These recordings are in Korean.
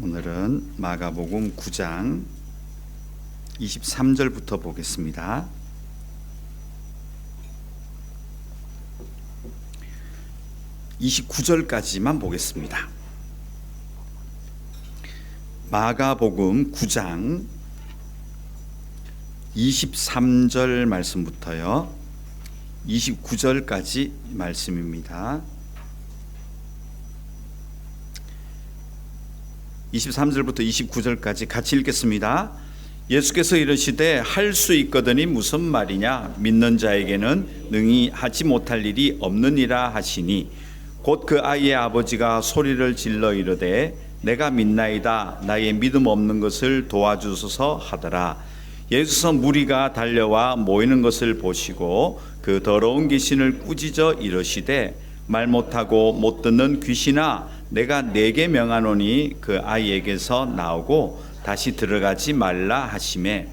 오늘은 마가복음 9장 23절부터 보겠습니다. (29절까지만) 보겠습니다. 마가복음 9장 23절 말씀부터요 29절까지 말씀입니다. 23절부터 29절까지 같이 읽겠습니다. 예수께서 이르시되 할 수 있거든이 무슨 말이냐, 믿는 자에게는 능히 하지 못할 일이 없느니라 하시니, 곧 그 아이의 아버지가 소리를 질러 이르되 내가 믿나이다, 나의 믿음 없는 것을 도와주소서 하더라. 예수께서 무리가 달려와 모이는 것을 보시고 그 더러운 귀신을 꾸짖어 이르시되 말 못하고 못 듣는 귀신아, 내가 네게 명하노니 그 아이에게서 나오고 다시 들어가지 말라 하시매,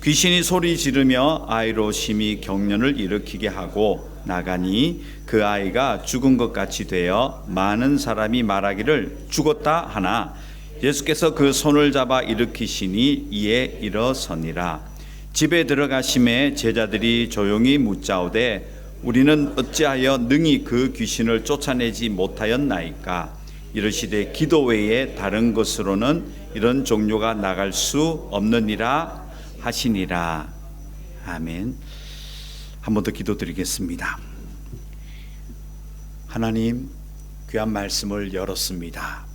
귀신이 소리 지르며 아이로 심히 경련을 일으키게 하고 나가니 그 아이가 죽은 것 같이 되어 많은 사람이 말하기를 죽었다 하나, 예수께서 그 손을 잡아 일으키시니 이에 일어서니라. 집에 들어가심에 제자들이 조용히 묻자오되 우리는 어찌하여 능히 그 귀신을 쫓아내지 못하였나이까? 이르시되 기도 외에 다른 것으로는 이런 종류가 나갈 수 없느니라 하시니라. 아멘. 한 번 더 기도드리겠습니다. 하나님, 귀한 말씀을 열었습니다.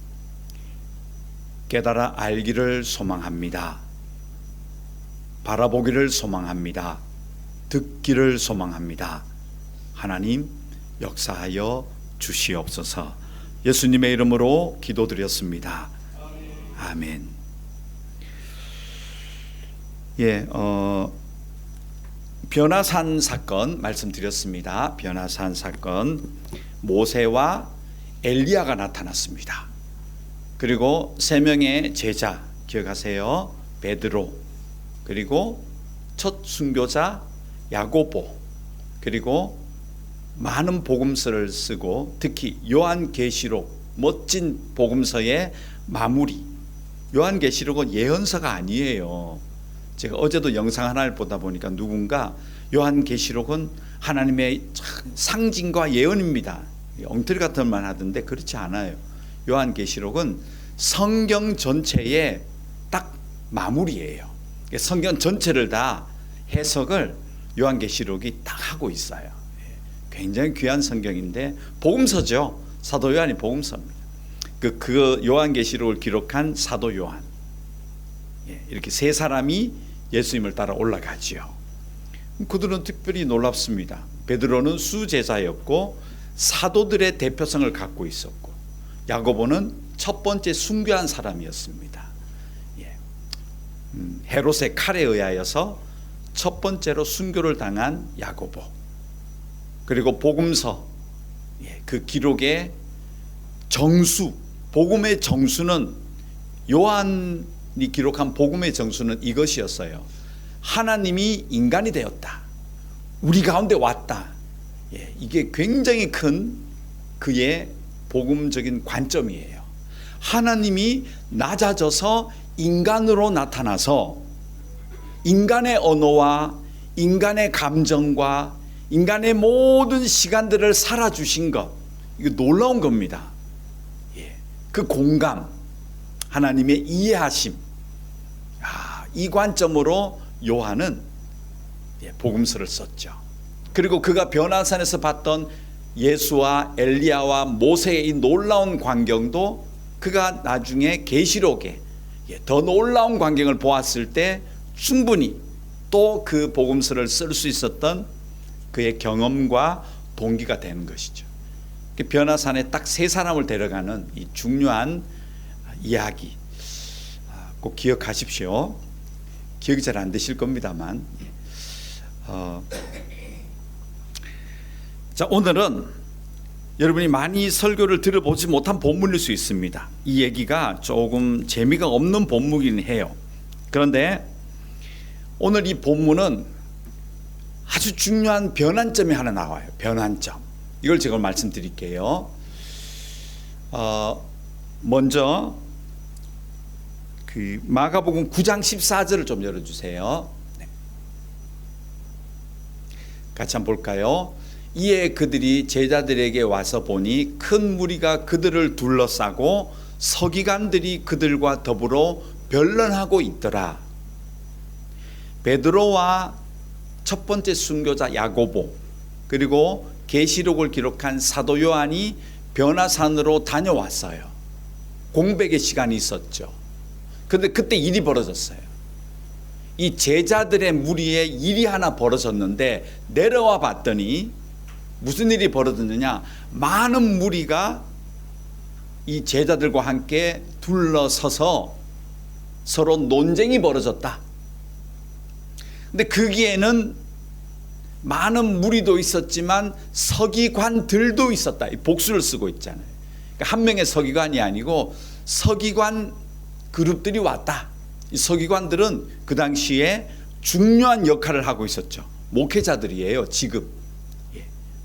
깨달아 알기를 소망합니다. 바라보기를 소망합니다. 듣기를 소망합니다. 하나님, 역사하여 주시옵소서. 예수님의 이름으로 기도드렸습니다. 아멘. 변화산 사건 말씀드렸습니다. 변화산 사건, 모세와 엘리야가 나타났습니다. 그리고 세 명의 제자 기억하세요? 베드로, 그리고 첫 순교자 야고보, 그리고 많은 복음서를 쓰고 특히 요한계시록, 멋진 복음서의 마무리. 요한계시록은 예언서가 아니에요. 제가 어제도 영상 하나를 보다 보니까 누군가 요한계시록은 하나님의 상징과 예언입니다, 엉터리 같은 말 하던데 그렇지 않아요. 요한계시록은 성경 전체의 딱 마무리예요. 성경 전체를 다 해석을 요한계시록이 딱 하고 있어요. 굉장히 귀한 성경인데 복음서죠. 사도 요한이 복음서입니다. 그 요한계시록을 기록한 사도 요한, 이렇게 세 사람이 예수님을 따라 올라가지요. 그들은 특별히 놀랍습니다. 베드로는 수제자였고 사도들의 대표성을 갖고 있었고, 야고보는 첫 번째 순교한 사람이었습니다. 헤롯의 칼에 의하여서 첫 번째로 순교를 당한 야고보. 그리고 복음서, 그 기록의 정수, 복음의 정수는, 요한이 기록한 복음의 정수는 이것이었어요. 하나님이 인간이 되었다, 우리 가운데 왔다. 이게 굉장히 큰 그의 복음적인 관점이에요. 하나님이 낮아져서 인간으로 나타나서 인간의 언어와 인간의 감정과 인간의 모든 시간들을 살아주신 것, 이거 놀라운 겁니다. 그 공감, 하나님의 이해하심, 이 관점으로 요한은 복음서를 썼죠. 그리고 그가 변화산에서 봤던 예수와 엘리야와 모세의 이 놀라운 광경도 그가 나중에 계시록에 더 놀라운 광경을 보았을 때 충분히 또 그 복음서를 쓸 수 있었던 그의 경험과 동기가 되는 것이죠. 변화산에 딱 세 사람을 데려가는 이 중요한 이야기 꼭 기억하십시오. 기억이 잘 안 되실 겁니다만. 자, 오늘은 여러분이 많이 설교를 들어보지 못한 본문일 수 있습니다. 이 얘기가 조금 재미가 없는 본문이긴 해요. 그런데 오늘 이 본문은 아주 중요한 변환점이 하나 나와요. 변환점. 이걸 제가 말씀드릴게요. 먼저 그 마가복음 9장 14절을 좀 열어주세요. 네. 같이 한번 볼까요? 이에 그들이 제자들에게 와서 보니 큰 무리가 그들을 둘러싸고 서기관들이 그들과 더불어 변론하고 있더라. 베드로와 첫 번째 순교자 야고보, 그리고 계시록을 기록한 사도 요한이 변화산으로 다녀왔어요. 공백의 시간이 있었죠. 그런데 그때 일이 벌어졌어요. 이 제자들의 무리에 일이 하나 벌어졌는데 내려와 봤더니 무슨 일이 벌어졌느냐? 많은 무리가 이 제자들과 함께 둘러서서 서로 논쟁이 벌어졌다. 근데 거기에는 많은 무리도 있었지만 서기관들도 있었다. 복수를 쓰고 있잖아요. 그러니까 한 명의 서기관이 아니고 서기관 그룹들이 왔다. 이 서기관들은 그 당시에 중요한 역할을 하고 있었죠. 목회자들이에요. 지금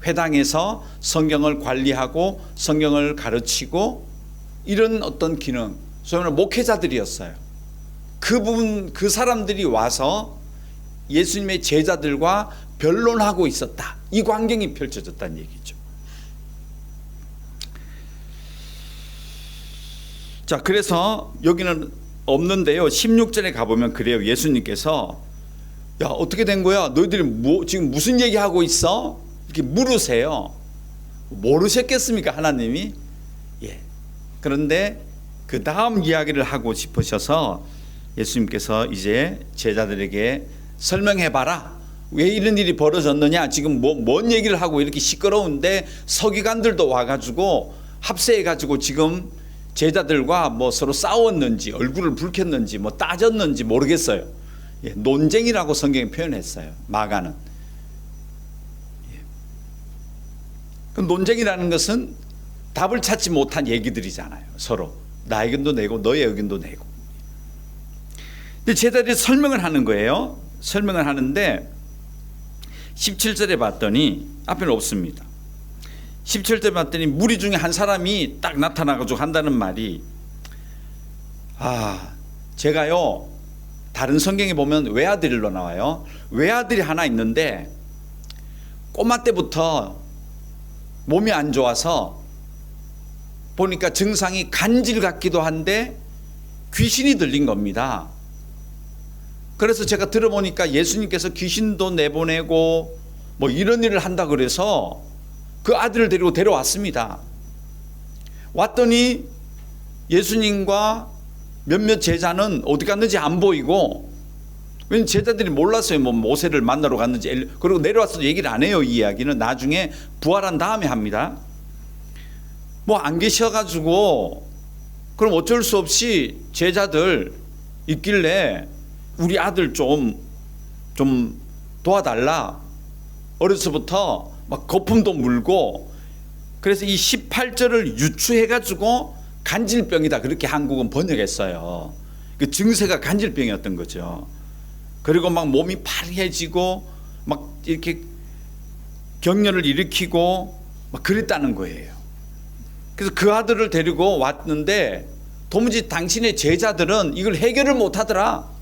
회당에서 성경을 관리하고 성경을 가르치고 이런 어떤 기능, 소위 말하는 목회자들이었어요. 그 사람들이 와서 예수님의 제자들과 변론하고 있었다. 이 광경이 펼쳐졌다는 얘기죠. 자, 그래서 여기는 없는데요. 16절에 가보면 그래요. 예수님께서 야, 어떻게 된 거야? 너희들이 지금 무슨 얘기하고 있어? 이렇게 물으세요. 모르셨겠습니까? 하나님이? 예. 그런데 그 다음 이야기를 하고 싶으셔서 예수님께서 이제 제자들에게 설명해봐라. 왜 이런 일이 벌어졌느냐? 지금 뭔 얘기를 하고 이렇게 시끄러운데 서기관들도 와가지고 합세해가지고 지금 제자들과 뭐 서로 싸웠는지 얼굴을 붉혔는지 뭐 따졌는지 모르겠어요. 예, 논쟁이라고 성경에 표현했어요. 마가는. 예. 그 논쟁이라는 것은 답을 찾지 못한 얘기들이잖아요. 서로 나의 의견도 내고 너의 의견도 내고. 근데 제자들이 설명을 하는 거예요. 설명을 하는데 17절에 봤더니 앞에는 없습니다. 17절에 봤더니 무리 중에 한 사람이 딱 나타나가지고 한다는 말이 제가요 다른 성경에 보면 외아들로 나와요. 외아들이 하나 있는데 꼬마 때부터 몸이 안 좋아서 보니까 증상이 간질 같기도 한데 귀신이 들린 겁니다. 그래서 제가 들어보니까 예수님께서 귀신도 내보내고 뭐 이런 일을 한다 그래서 그 아들을 데리고 데려왔습니다. 왔더니 예수님과 몇몇 제자는 어디 갔는지 안 보이고, 왜냐면 제자들이 몰랐어요. 뭐 모세를 만나러 갔는지. 그리고 내려와서도 얘기를 안 해요. 이 이야기는 나중에 부활한 다음에 합니다. 뭐 안 계셔가지고 그럼 어쩔 수 없이 제자들 있길래 우리 아들 좀 도와달라. 어려서부터 막 거품도 물고, 그래서 이 18절을 유추해가지고 간질병이다 그렇게 한국은 번역했어요. 그 증세가 간질병이었던 거죠. 그리고 막 몸이 파래지고 막 이렇게 격렬을 일으키고 막 그랬다는 거예요. 그래서 그 아들을 데리고 왔는데 도무지 당신의 제자들은 이걸 해결을 못 하더라.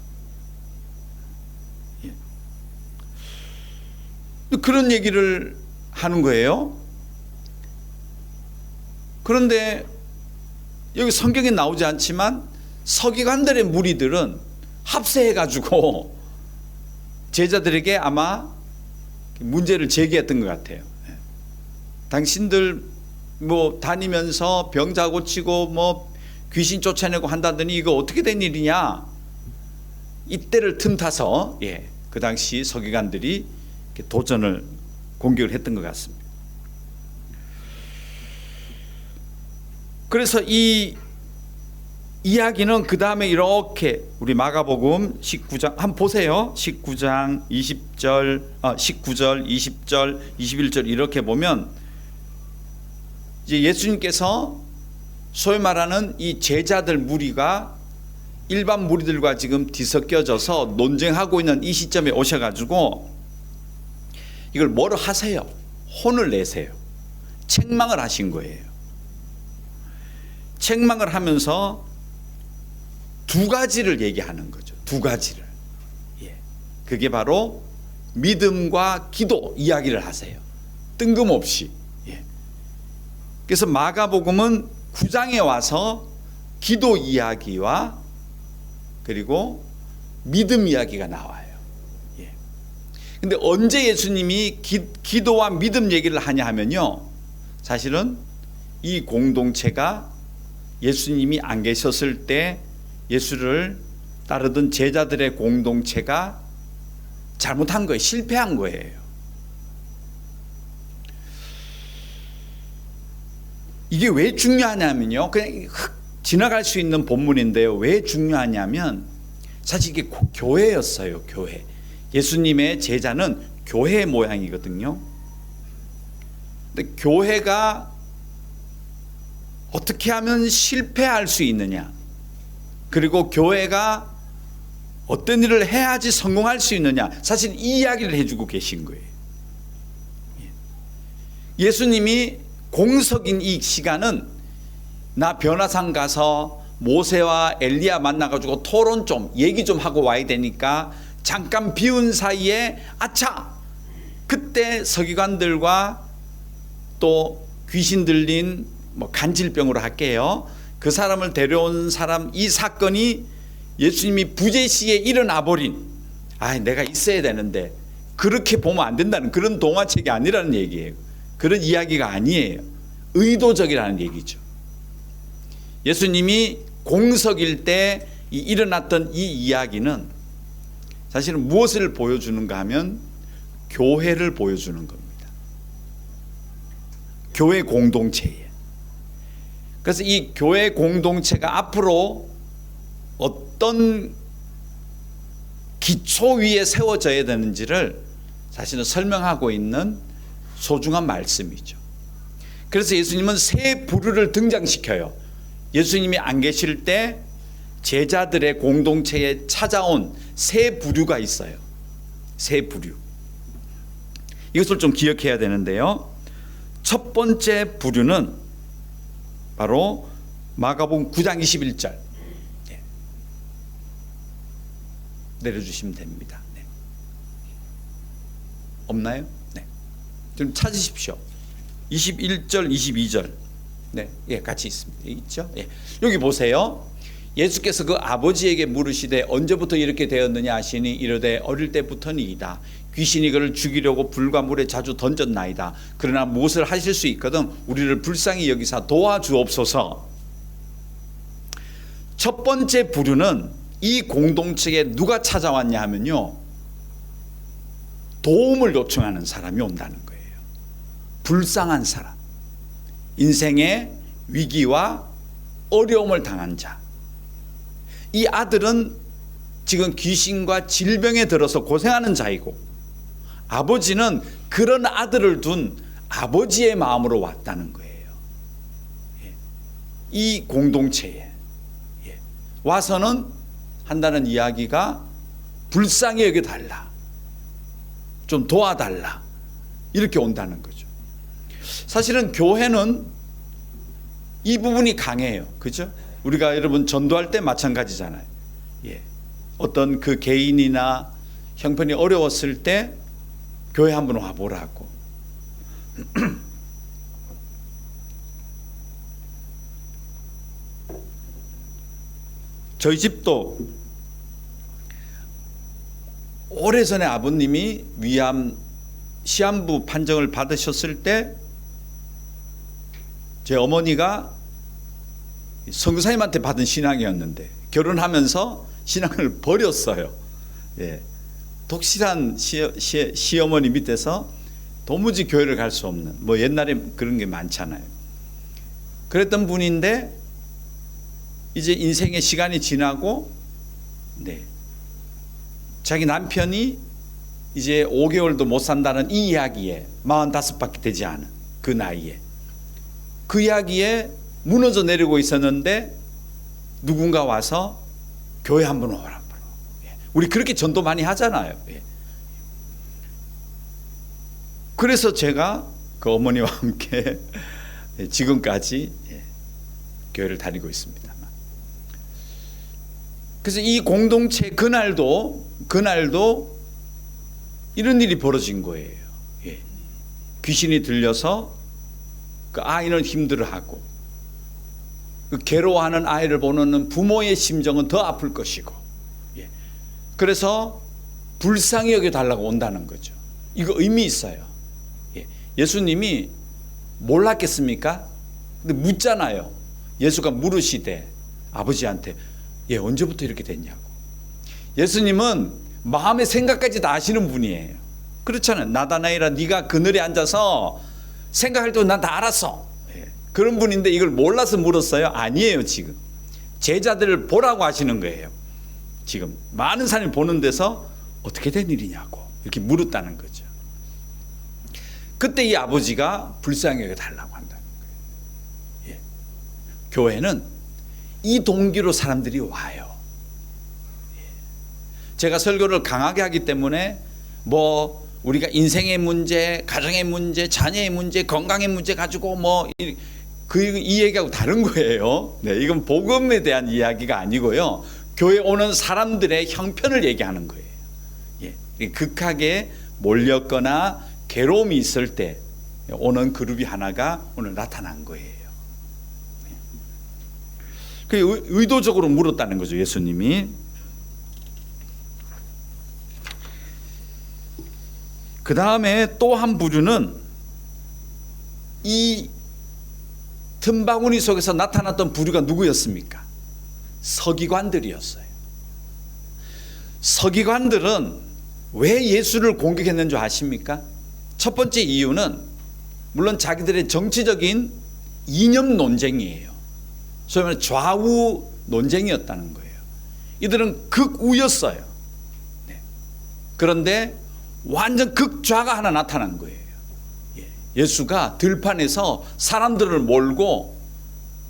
그런 얘기를 하는 거예요. 그런데 여기 성경에 나오지 않지만 서기관들의 무리들은 합세해가지고 제자들에게 아마 문제를 제기했던 것 같아요. 당신들 뭐 다니면서 병자 고치고 뭐 귀신 쫓아내고 한다더니 이거 어떻게 된 일이냐? 이때를 틈타서 그 당시 서기관들이 도전을 공격을 했던 것 같습니다. 그래서 이 이야기는 그 다음에 이렇게 우리 마가복음 19장 한번 보세요. 19장 19절, 20절, 21절 이렇게 보면 이제 예수님께서 소위 말하는 이 제자들 무리가 일반 무리들과 지금 뒤섞여져서 논쟁하고 있는 이 시점에 오셔가지고 이걸 뭐로 하세요? 혼을 내세요. 책망을 하신 거예요. 책망을 하면서 두 가지를 얘기하는 거죠. 두 가지를. 예. 그게 바로 믿음과 기도 이야기를 하세요. 뜬금없이. 예. 그래서 마가복음은 9장에 와서 기도 이야기와 그리고 믿음 이야기가 나와요. 예. 근데 언제 예수님이 기도와 믿음 얘기를 하냐 하면요, 사실은 이 공동체가 예수님이 안 계셨을 때 예수를 따르던 제자들의 공동체가 잘못한 거예요. 실패한 거예요. 이게 왜 중요하냐면요, 그냥 지나갈 수 있는 본문인데요, 왜 중요하냐면 사실 이게 교회였어요. 교회. 예수님의 제자는 교회 모양이거든요. 근데 교회가 어떻게 하면 실패할 수 있느냐, 그리고 교회가 어떤 일을 해야지 성공할 수 있느냐, 사실 이 이야기를 해주고 계신 거예요. 예수님이 공석인 이 시간은 나 변화산 가서 모세와 엘리야 만나가지고 토론 좀 얘기 좀 하고 와야 되니까 잠깐 비운 사이에 아차, 그때 서기관들과 또 귀신 들린 간질병으로 할게요, 그 사람을 데려온 사람, 이 사건이 예수님이 부재시에 일어나 버린, 내가 있어야 되는데, 그렇게 보면 안 된다는 그런 동화책이 아니라는 얘기예요. 그런 이야기가 아니에요. 의도적이라는 얘기죠. 예수님이 공석일 때 일어났던 이 이야기는 사실은 무엇을 보여주는가 하면 교회를 보여주는 겁니다. 교회 공동체에. 그래서 이 교회 공동체가 앞으로 어떤 기초 위에 세워져야 되는지를 사실은 설명하고 있는 소중한 말씀이죠. 그래서 예수님은 세 부류를 등장시켜요. 예수님이 안 계실 때 제자들의 공동체에 찾아온 세 부류가 있어요. 세 부류. 이것을 좀 기억해야 되는데요, 첫 번째 부류는 바로 마가복음 9장 21절 내려주시면 됩니다. 네. 없나요? 네. 좀 찾으십시오. 21절, 22절. 네, 예, 같이 있습니다. 있죠? 예. 여기 보세요. 예수께서 그 아버지에게 물으시되 언제부터 이렇게 되었느냐 하시니 이르되 어릴 때부터니이다. 귀신이 그를 죽이려고 불과 물에 자주 던졌나이다. 그러나 무엇을 하실 수 있거든 우리를 불쌍히 여기사 도와주옵소서. 첫 번째 부류는 이 공동체에 누가 찾아왔냐 하면요, 도움을 요청하는 사람이 온다는 거예요. 불쌍한 사람, 인생의 위기와 어려움을 당한 자. 이 아들은 지금 귀신과 질병에 들어서 고생하는 자이고, 아버지는 그런 아들을 둔 아버지의 마음으로 왔다는 거예요. 이 공동체에 와서는 한다는 이야기가 불쌍히 여겨달라, 좀 도와달라, 이렇게 온다는 거죠. 사실은 교회는 이 부분이 강해요. 그죠? 우리가 여러분 전도할 때 마찬가지잖아요. 예. 어떤 그 개인이나 형편이 어려웠을 때 교회 한번 와보라고. 저희 집도 오래전에 아버님이 위암 시한부 판정을 받으셨을 때 제 어머니가 선교사님한테 받은 신앙이었는데 결혼하면서 신앙을 버렸어요. 예. 독실한 시어머니 밑에서 도무지 교회를 갈 수 없는, 옛날에 그런 게 많잖아요. 그랬던 분인데 이제 인생의 시간이 지나고 자기 남편이 이제 5개월도 못 산다는 이 이야기에 45밖에 되지 않은 그 나이에, 그 이야기에 무너져 내리고 있었는데 누군가 와서 교회 한번 오라. 우리 그렇게 전도 많이 하잖아요. 그래서 제가 그 어머니와 함께 지금까지 교회를 다니고 있습니다. 그래서 이 공동체 그날도 이런 일이 벌어진 거예요. 예. 귀신이 들려서 그 아이는 힘들어하고 그 괴로워하는 아이를 보는 부모의 심정은 더 아플 것이고, 예. 그래서 불쌍히 여겨달라고 온다는 거죠. 이거 의미 있어요. 예. 예수님이 몰랐겠습니까? 근데 묻잖아요. 예수가 물으시되 아버지한테 언제부터 이렇게 됐냐고. 예수님은 마음의 생각까지 다 아시는 분이에요. 그렇잖아요. 나다나엘아, 네가 그늘에 앉아서 생각할 때 난 다 알았어. 그런 분인데 이걸 몰라서 물었어요? 아니에요. 지금 제자들을 보라고 하시는 거예요. 지금 많은 사람이 보는 데서 어떻게 된 일이냐고 이렇게 물었다는 거죠. 그때 이 아버지가 불쌍히 여겨달라고 한다는 거예요. 예. 교회는 이 동기로 사람들이 와요. 예. 제가 설교를 강하게 하기 때문에 우리가 인생의 문제, 가정의 문제, 자녀의 문제, 건강의 문제 가지고 이 얘기하고 다른 거예요. 네, 이건 복음에 대한 이야기가 아니고요. 교회 오는 사람들의 형편을 얘기하는 거예요. 예, 극하게 몰렸거나 괴로움이 있을 때 오는 그룹이 하나가 오늘 나타난 거예요. 그 의도적으로 물었다는 거죠, 예수님이. 그 다음에 또 한 부류는 이 틈바구니 속에서 나타났던 부류가 누구였습니까? 서기관들이었어요. 서기관들은 왜 예수를 공격했는 줄 아십니까? 첫 번째 이유는 물론 자기들의 정치적인 이념 논쟁이에요. 소위 말해 좌우 논쟁이었다는 거예요. 이들은 극우였어요. 네. 그런데 완전 극좌가 하나 나타난 거예요. 예수가 들판에서 사람들을 몰고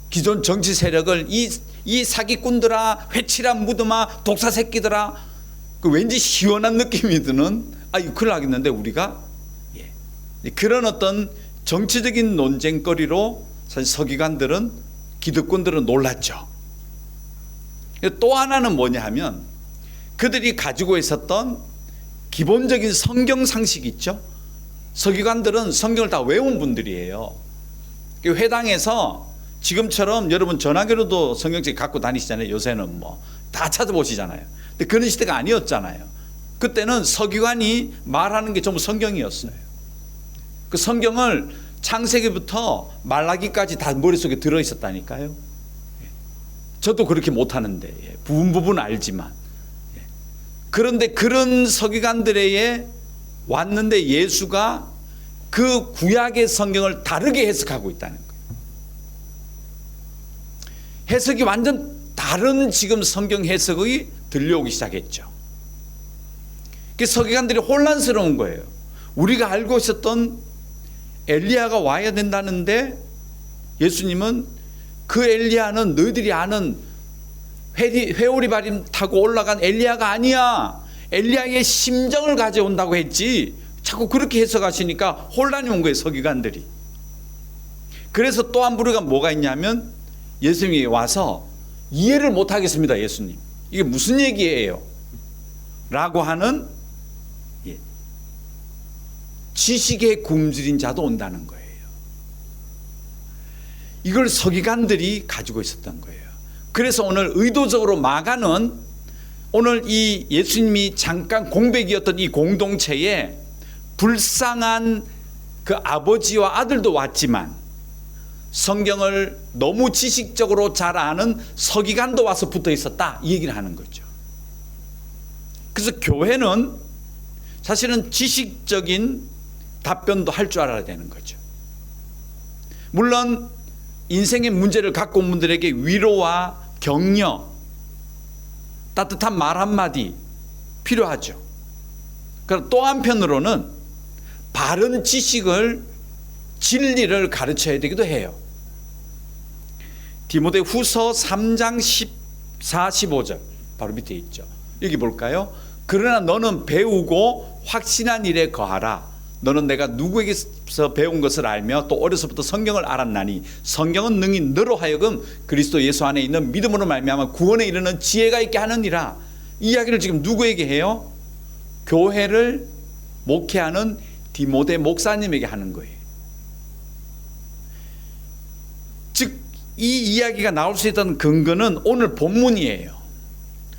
기존 정치 세력을 이 사기꾼들아, 회칠한 무덤아, 독사 새끼들아, 그 왠지 시원한 느낌이 드는 큰일 나겠는데 우리가 그런 어떤 정치적인 논쟁거리로 사실 서기관들은, 기득권들은 놀랐죠. 또 하나는 뭐냐 하면 그들이 가지고 있었던 기본적인 성경 상식이 있죠. 서기관들은 성경을 다 외운 분들이에요. 회당에서 지금처럼 여러분 전화기로도 성경책 갖고 다니시잖아요. 요새는 다 찾아보시잖아요. 근데 그런 시대가 아니었잖아요. 그때는 서기관이 말하는 게 전부 성경이었어요. 그 성경을 창세기부터 말라기까지 다 머릿속에 들어있었다니까요. 저도 그렇게 못하는데 부분 알지만. 그런데 그런 서기관들에게 왔는데 예수가 그 구약의 성경을 다르게 해석하고 있다는 거예요. 해석이 완전 다른 지금 성경 해석이 들려오기 시작했죠. 그 서기관들이 혼란스러운 거예요. 우리가 알고 있었던 엘리야가 와야 된다는데 예수님은 그 엘리야는 너희들이 아는 회오리바림 타고 올라간 엘리야가 아니야. 엘리야의 심정을 가져온다고 했지. 자꾸 그렇게 해석하시니까 혼란이 온 거예요, 서기관들이. 그래서 또 한 부류가 뭐가 있냐면 예수님이 와서 이해를 못하겠습니다. 예수님, 이게 무슨 얘기예요? 라고 하는 지식에 굶주린 자도 온다는 거예요. 이걸 서기관들이 가지고 있었던 거예요. 그래서 오늘 의도적으로 마가는 오늘 이 예수님이 잠깐 공백이었던 이 공동체에 불쌍한 그 아버지와 아들도 왔지만 성경을 너무 지식적으로 잘 아는 서기관도 와서 붙어 있었다, 이 얘기를 하는 거죠. 그래서 교회는 사실은 지식적인 답변도 할 줄 알아야 되는 거죠. 물론 인생의 문제를 갖고 온 분들에게 위로와 격려, 따뜻한 말 한마디 필요하죠. 그럼 또 한편으로는 바른 지식을, 진리를 가르쳐야 되기도 해요. 디모데 후서 3장 14, 15절 바로 밑에 있죠. 여기 볼까요? 그러나 너는 배우고 확신한 일에 거하라. 너는 내가 누구에게서 배운 것을 알며 또 어려서부터 성경을 알았나니 성경은 능히 너로 하여금 그리스도 예수 안에 있는 믿음으로 말미암아 구원에 이르는 지혜가 있게 하느니라. 이 이야기를 지금 누구에게 해요? 교회를 목회하는 디모데 목사님에게 하는 거예요. 즉, 이 이야기가 나올 수 있던 근거는 오늘 본문이에요.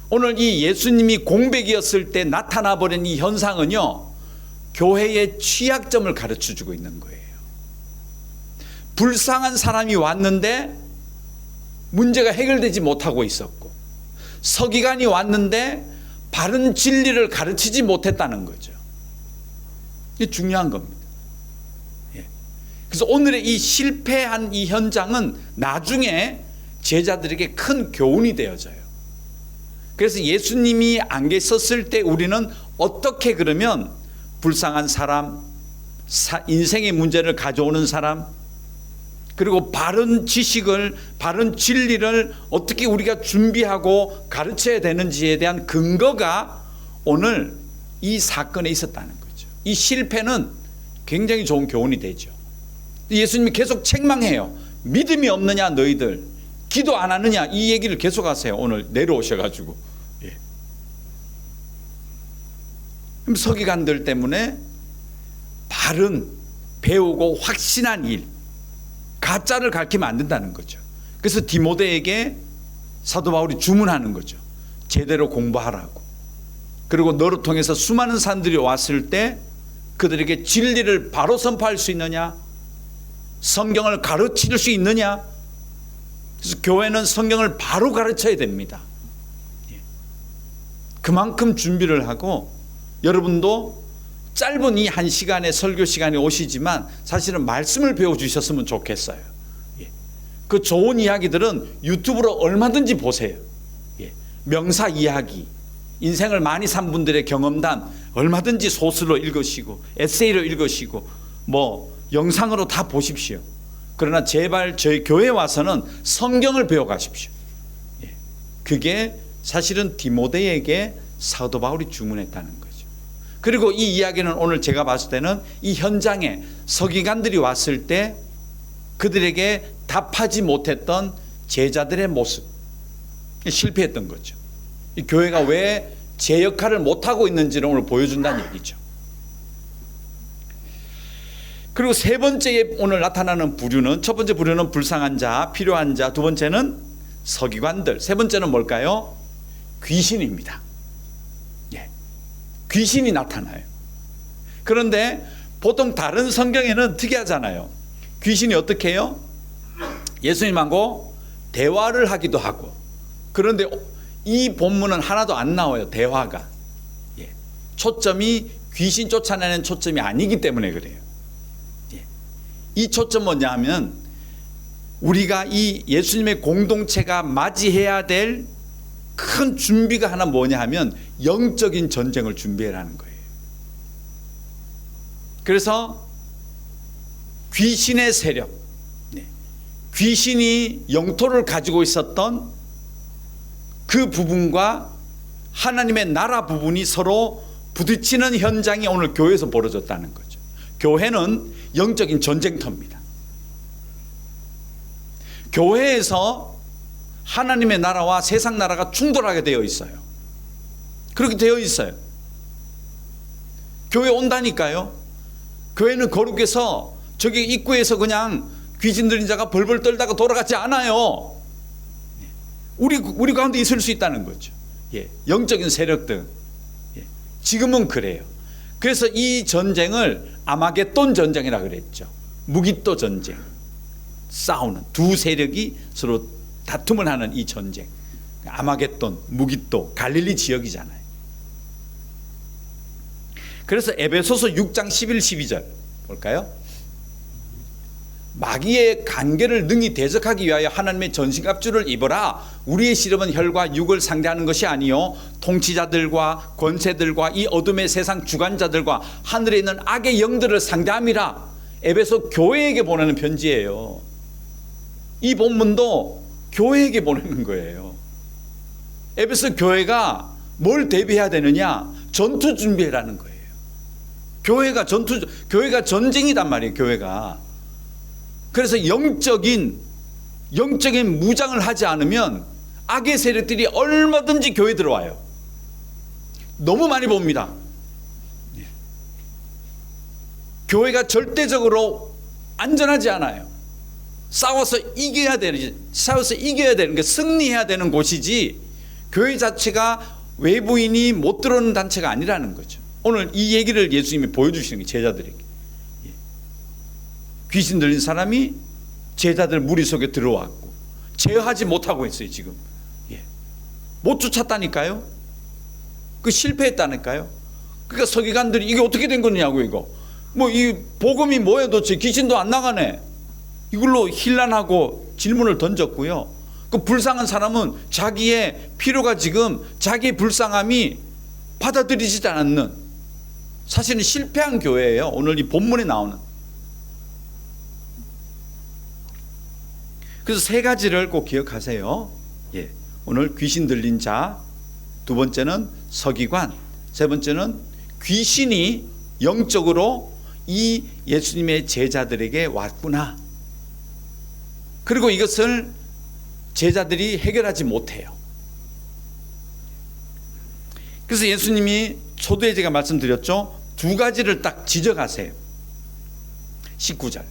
오늘 이 예수님이 공백이었을 때 나타나 버린 이 현상은요, 교회의 취약점을 가르쳐 주고 있는 거예요. 불쌍한 사람이 왔는데 문제가 해결되지 못하고 있었고, 서기관이 왔는데 바른 진리를 가르치지 못했다는 거죠. 이게 중요한 겁니다. 그래서 오늘의 이 실패한 이 현장은 나중에 제자들에게 큰 교훈이 되어져요. 그래서 예수님이 안 계셨을 때 우리는 어떻게 그러면 불쌍한 사람, 인생의 문제를 가져오는 사람, 그리고 바른 지식을, 바른 진리를 어떻게 우리가 준비하고 가르쳐야 되는지에 대한 근거가 오늘 이 사건에 있었다는 거죠. 이 실패는 굉장히 좋은 교훈이 되죠. 예수님이 계속 책망해요. 믿음이 없느냐 너희들, 기도 안 하느냐, 이 얘기를 계속 하세요. 오늘 내려오셔가지고. 예. 그럼 서기관들 때문에 바른, 배우고 확신한 일, 가짜를 가르치면 안 된다는 거죠. 그래서 디모데에게 사도 바울이 주문하는 거죠. 제대로 공부하라고. 그리고 너를 통해서 수많은 사람들이 왔을 때 그들에게 진리를 바로 선포할 수 있느냐, 성경을 가르칠 수 있느냐. 그래서 교회는 성경을 바로 가르쳐야 됩니다. 그만큼 준비를 하고, 여러분도 짧은 이 한 시간의 설교 시간에 오시지만 사실은 말씀을 배워주셨으면 좋겠어요. 그 좋은 이야기들은 유튜브로 얼마든지 보세요. 명사 이야기, 인생을 많이 산 분들의 경험담 얼마든지 소설로 읽으시고 에세이로 읽으시고 뭐 영상으로 다 보십시오. 그러나 제발 저희 교회에 와서는 성경을 배워가십시오. 그게 사실은 디모데에게 사도 바울이 주문했다는 거죠. 그리고 이 이야기는 오늘 제가 봤을 때는 이 현장에 서기관들이 왔을 때 그들에게 답하지 못했던 제자들의 모습, 실패했던 거죠. 이 교회가 왜 제 역할을 못하고 있는지를 오늘 보여준다는 얘기죠. 그리고 세 번째에 오늘 나타나는 부류는, 첫 번째 부류는 불쌍한 자, 필요한 자, 두 번째는 서기관들, 세 번째는 뭘까요? 귀신입니다. 귀신이 나타나요. 그런데 보통 다른 성경에는 특이하잖아요. 귀신이 어떻게 해요? 예수님하고 대화를 하기도 하고. 그런데 이 본문은 하나도 안 나와요. 대화가. 초점이 귀신 쫓아내는 초점이 아니기 때문에 그래요. 이 초점 뭐냐 하면 우리가 이 예수님의 공동체가 맞이해야 될 큰 준비가 하나 뭐냐 하면 영적인 전쟁을 준비해라는 거예요. 그래서 귀신의 세력, 귀신이 영토를 가지고 있었던 그 부분과 하나님의 나라 부분이 서로 부딪히는 현장이 오늘 교회에서 벌어졌다는 거죠. 교회는 영적인 전쟁터입니다. 교회에서 하나님의 나라와 세상 나라가 충돌하게 되어 있어요. 그렇게 되어 있어요. 교회 온다니까요. 교회는 거룩해서 저기 입구에서 그냥 귀신 들린 자가 벌벌 떨다가 돌아가지 않아요. 우리 가운데 있을 수 있다는 거죠. 영적인 세력들. 지금은 그래요. 그래서 이 전쟁을 아마겟돈 전쟁이라 그랬죠. 무기또 전쟁. 싸우는 두 세력이 서로 다툼을 하는 이 전쟁. 아마겟돈, 무기또, 갈릴리 지역이잖아요. 그래서 에베소서 6장 11, 12절 볼까요? 마귀의 간계를 능히 대적하기 위하여 하나님의 전신갑주를 입어라. 우리의 씨름은 혈과 육을 상대하는 것이 아니요 통치자들과 권세들과 이 어둠의 세상 주관자들과 하늘에 있는 악의 영들을 상대함이라. 에베소 교회에게 보내는 편지예요. 이 본문도 교회에게 보내는 거예요. 에베소 교회가 뭘 대비해야 되느냐? 전투 준비해라는 거예요. 교회가 전쟁이단 말이에요. 교회가. 그래서 영적인 무장을 하지 않으면 악의 세력들이 얼마든지 교회 들어와요. 너무 많이 봅니다. 교회가 절대적으로 안전하지 않아요. 싸워서 이겨야 되는 게 승리해야 되는 곳이지, 교회 자체가 외부인이 못 들어오는 단체가 아니라는 거죠. 오늘 이 얘기를 예수님이 보여주시는 게 제자들에게. 귀신 들린 사람이 제자들 무리 속에 들어왔고 제어하지 못하고 있어요. 지금 못 쫓았다니까요. 그 실패했다니까요. 그러니까 서기관들이 이게 어떻게 된 거냐고, 이거 뭐 이 복음이 뭐야 도대체, 귀신도 안 나가네, 이걸로 혼란하고 질문을 던졌고요. 그 불쌍한 사람은 자기의 필요가 지금 자기의 불쌍함이 받아들이지 않는, 사실은 실패한 교회예요. 오늘 이 본문에 나오는. 그래서 세 가지를 꼭 기억하세요. 오늘 귀신 들린 자, 두 번째는 서기관, 세 번째는 귀신이 영적으로 이 예수님의 제자들에게 왔구나. 그리고 이것을 제자들이 해결하지 못해요. 그래서 예수님이 초두에 제가 말씀드렸죠. 두 가지를 딱 지적하세요. 19절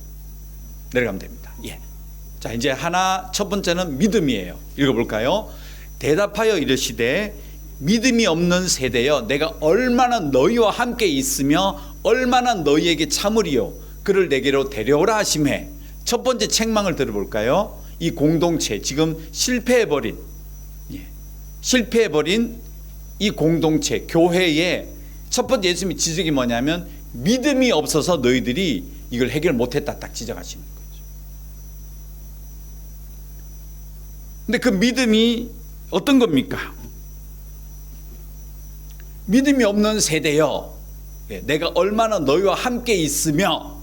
내려가면 됩니다. 자, 이제 첫 번째는 믿음이에요. 읽어볼까요? 대답하여 이르시되 믿음이 없는 세대여, 내가 얼마나 너희와 함께 있으며 얼마나 너희에게 참으리요, 그를 내게로 데려오라 하시매. 첫 번째 책망을 들어볼까요? 이 공동체, 지금 실패해버린 이 공동체, 교회의 첫 번째 예수님의 지적이 뭐냐면, 믿음이 없어서 너희들이 이걸 해결 못했다, 딱 지적하시는 거죠. 근데 그 믿음이 어떤 겁니까? 믿음이 없는 세대여, 내가 얼마나 너희와 함께 있으며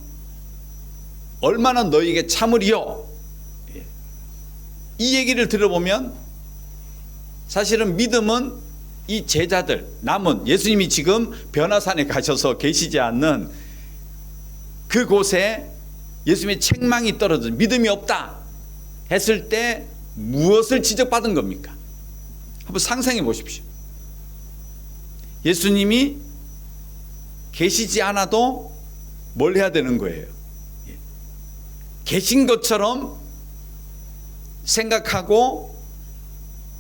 얼마나 너희에게 참으리요. 이 얘기를 들어보면 사실은 믿음은 이 제자들, 남은 예수님이 지금 변화산에 가셔서 계시지 않는 그곳에 예수님의 책망이 떨어진, 믿음이 없다 했을 때 무엇을 지적받은 겁니까? 한번 상상해 보십시오. 예수님이 계시지 않아도 뭘 해야 되는 거예요? 계신 것처럼 생각하고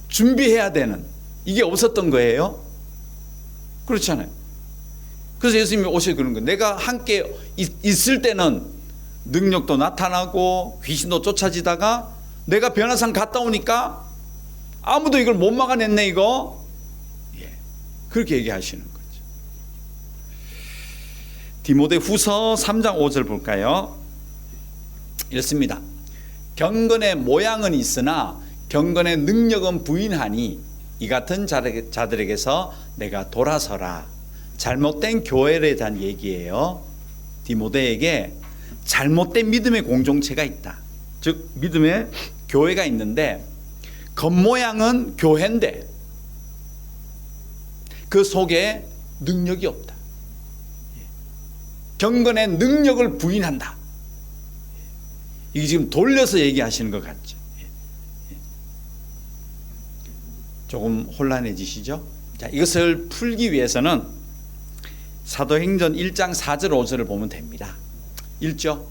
준비해야 되는, 이게 없었던 거예요. 그렇잖아요. 그래서 예수님이 오셔서 그런 거예요. 내가 함께 있을 때는 능력도 나타나고 귀신도 쫓아지다가 내가 변화산 갔다 오니까 아무도 이걸 못 막아냈네, 이거. 그렇게 얘기하시는 거죠. 디모데후서 3장 5절 볼까요? 이렇습니다. 경건의 모양은 있으나 경건의 능력은 부인하니 이 같은 자들에게서 내가 돌아서라. 잘못된 교회에 대한 얘기예요. 디모데에게 잘못된 믿음의 공동체가 있다. 즉 믿음의 교회가 있는데 겉모양은 교회인데 그 속에 능력이 없다. 경건의 능력을 부인한다. 이게 지금 돌려서 얘기하시는 것 같죠. 조금 혼란해지시죠? 자, 이것을 풀기 위해서는 사도행전 1장 4절 5절을 보면 됩니다. 1절